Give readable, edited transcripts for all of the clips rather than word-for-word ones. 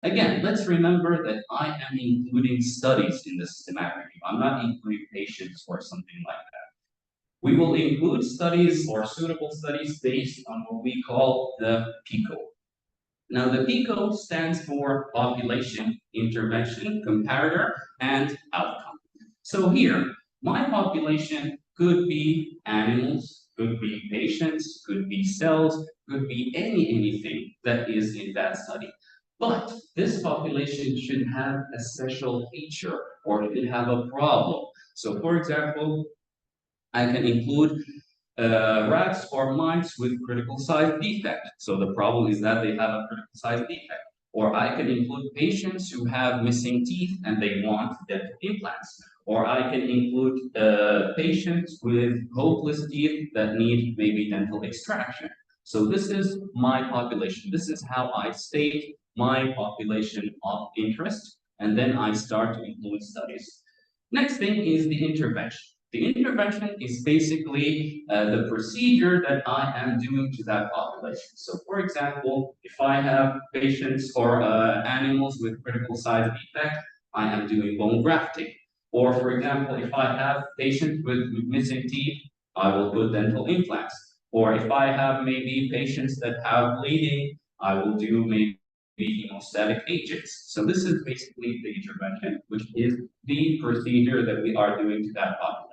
Again, let's remember that I am including studies in the systematic review. I'm not including patients or something like that. We will include studies or suitable studies based on what we call the PICO. Now, the PICO stands for population, intervention, comparator, and outcome. So here, my population could be animals, could be patients, could be cells, could be anything that is in that study. But this population should have a special feature or should have a problem. So for example, I can include rats or mice with critical size defect. So the problem is that they have a critical size defect. Or I can include patients who have missing teeth and they want dental implants. Or I can include patients with hopeless teeth that need maybe dental extraction. So this is my population. This is how I state my population of interest. And then I start to include studies. Next thing is the intervention. The intervention is basically the procedure that I am doing to that population. So for example, if I have patients or animals with critical size defect, I am doing bone grafting. Or for example, if I have patients with missing teeth, I will put dental implants. Or if I have maybe patients that have bleeding, I will do maybe hemostatic agents. So this is basically the intervention, which is the procedure that we are doing to that population.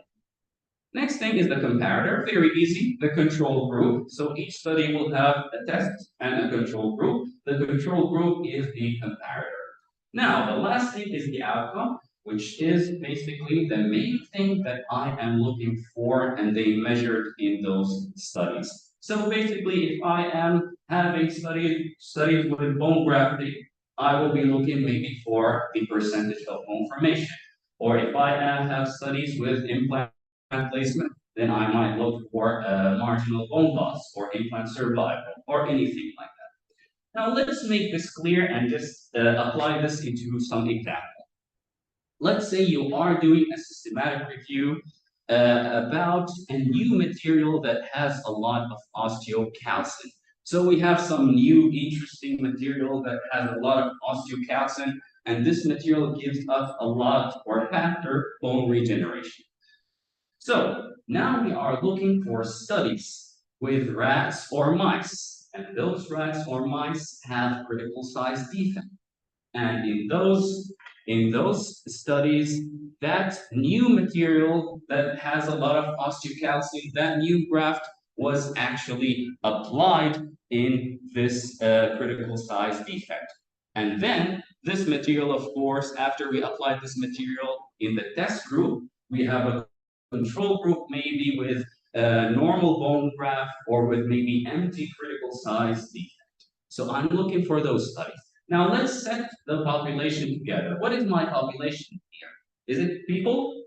Next thing is the comparator, very easy, the control group. So each study will have a test and a control group. The control group is the comparator. Now, the last thing is the outcome, which is basically the main thing that I am looking for and they measured in those studies. So basically, if I am having studies with bone grafting, I will be looking maybe for the percentage of bone formation. Or if I have studies with implant placement, then I might look for marginal bone loss or implant survival or anything like that. Now let's make this clear and just apply this into some example. Let's say you are doing a systematic review about a new material that has a lot of osteocalcin. So we have some new interesting material that has a lot of osteocalcin, and this material gives us a lot or faster bone regeneration. So now we are looking for studies with rats or mice, and those rats or mice have critical size defect. And in those studies, that new material that has a lot of osteocalcin, that new graft was actually applied in this critical size defect. And then this material, of course, after we applied this material in the test group, we have a control group maybe with normal bone graft or with maybe empty critical size defect. So I'm looking for those studies. Now let's set the population together. What is my population here? Is it people?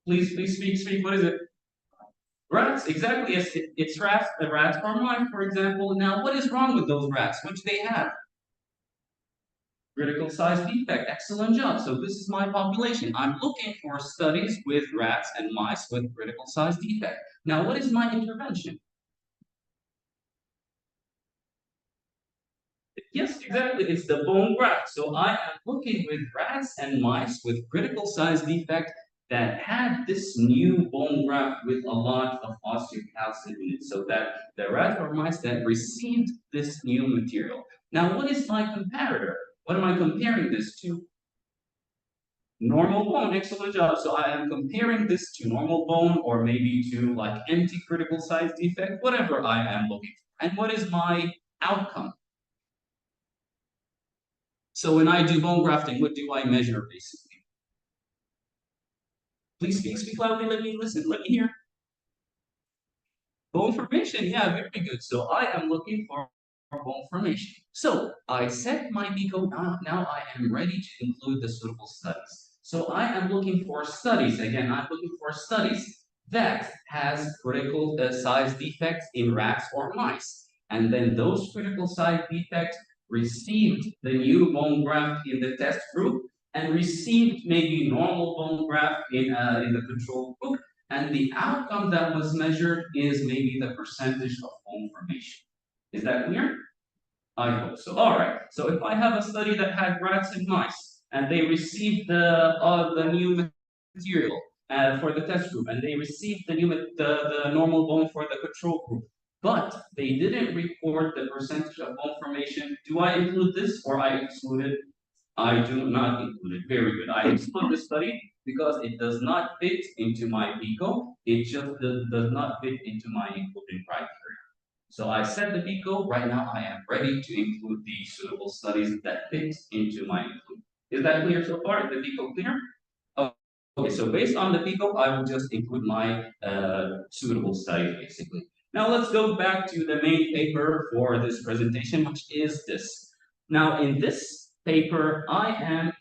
Please speak. What is it? Rats, exactly. Yes, it's rats. The rats are mine, for example. Now, what is wrong with those rats? What do they have? Critical size defect. Excellent job. So this is my population. I'm looking for studies with rats and mice with critical size defect. Now, what is my intervention? Yes, exactly. It's the bone graft. So I am looking with rats and mice with critical size defect that had this new bone graft with a lot of osteocalcin in it. So that the rats or mice that received this new material. Now, what is my comparator? What am I comparing this to? Normal bone, excellent job. So I am comparing this to normal bone or maybe to like empty critical size defect, whatever I am looking for. And what is my outcome? So when I do bone grafting, what do I measure basically? Please speak loudly, let me listen, let me hear. Bone formation, yeah, very good. So I am looking for bone formation. So I set my PICO, now I am ready to include the suitable studies. So I am looking for studies, again, I'm looking for studies that has critical size defects in rats or mice. And then those critical size defects received the new bone graft in the test group and received maybe normal bone graft in the control group. And the outcome that was measured is maybe the percentage of bone formation. Is that clear? I hope so. All right. So if I have a study that had rats and mice, and they received the new material for the test group, and they received the normal bone for the control group, but they didn't report the percentage of bone formation, do I include this or I exclude it? I do not include it. Very good. I exclude the study because it does not fit into my PICO. It just does not fit into my including criteria. So I set the PICO. Right now, I am ready to include the suitable studies that fit into my include. Is that clear so far? Is the PICO clear? Oh, okay, so based on the PICO, I will just include my suitable studies, basically. Now let's go back to the main paper for this presentation, which is this. Now in this paper, I am,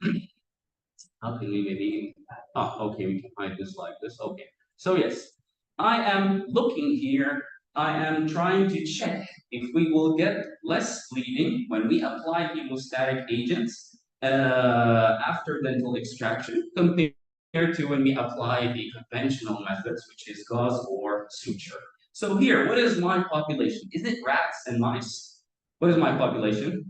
how can we maybe, oh, okay, we can hide this like this, okay. So yes, I am looking here, I am trying to check if we will get less bleeding when we apply hemostatic agents after dental extraction compared to when we apply the conventional methods, which is gauze or suture. So here, what is my population? Is it rats and mice? What is my population?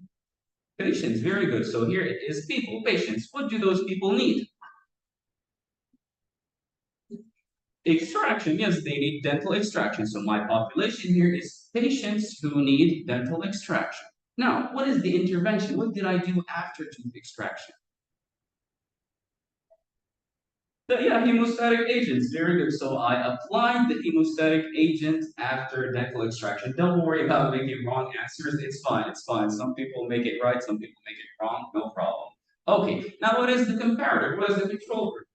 Patients, very good. So here it is people, patients. What do those people need? Extraction, yes, they need dental extraction. So my population here is patients who need dental extraction. Now, what is the intervention? What did I do after tooth extraction? Yeah, hemostatic agents, very good. So I applied the hemostatic agent after dental extraction. Don't worry about making wrong answers. It's fine, it's fine. Some people make it right, some people make it wrong, no problem. Okay, now what is the comparator? What is the control group?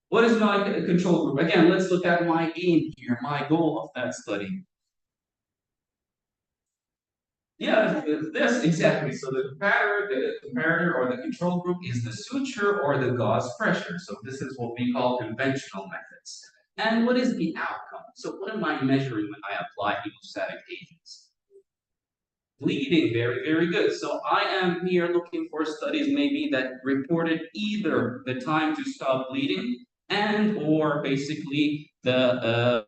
What is my control group? Again, let's look at my aim here, my goal of that study. Yeah, yes, exactly. So the comparator or the control group is the suture or the gauze pressure. So this is what we call conventional methods. And what is the outcome? So what am I measuring when I apply hemostatic agents? Bleeding, very, very good. So I am here looking for studies maybe that reported either the time to stop bleeding and or basically the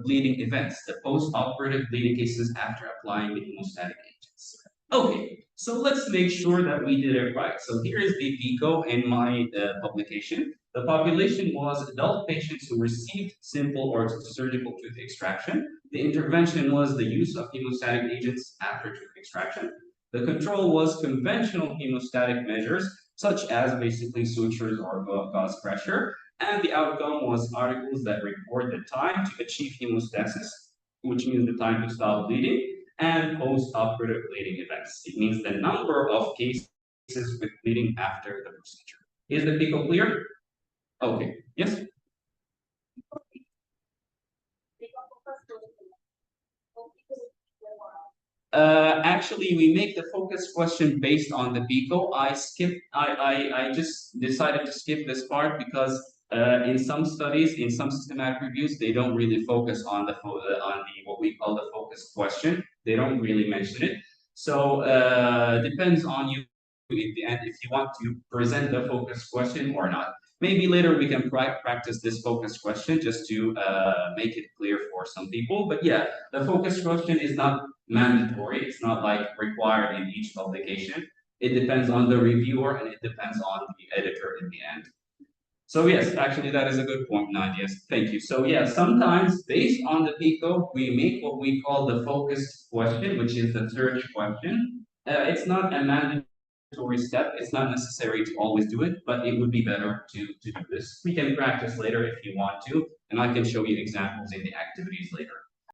bleeding events, the post-operative bleeding cases after applying the hemostatic agents. Okay, so let's make sure that we did it right. So here is the PICO in my publication. The population was adult patients who received simple or surgical tooth extraction. The intervention was the use of hemostatic agents after tooth extraction. The control was conventional hemostatic measures, such as basically sutures or gauze pressure. And the outcome was articles that record the time to achieve hemostasis, which means the time to stop bleeding, and post-operative bleeding events. It means the number of cases with bleeding after the procedure. Is the PICO clear? Okay. Yes? Actually, we make the focus question based on the PICO. I just decided to skip this part because in some studies, in some systematic reviews, they don't really focus on what we call the focus question. They don't really mention it. So depends on you in the end if you want to present the focus question or not. Maybe later we can practice this focus question just to make it clear for some people. But yeah, the focus question is not mandatory. It's not like required in each publication. It depends on the reviewer and it depends on the editor in the end. So yes, actually that is a good point, Nadia. Thank you. So yeah, sometimes based on the PICO, we make what we call the focused question, which is the search question. It's not a mandatory step. It's not necessary to always do it, but it would be better to do this. We can practice later if you want to, and I can show you examples in the activities later.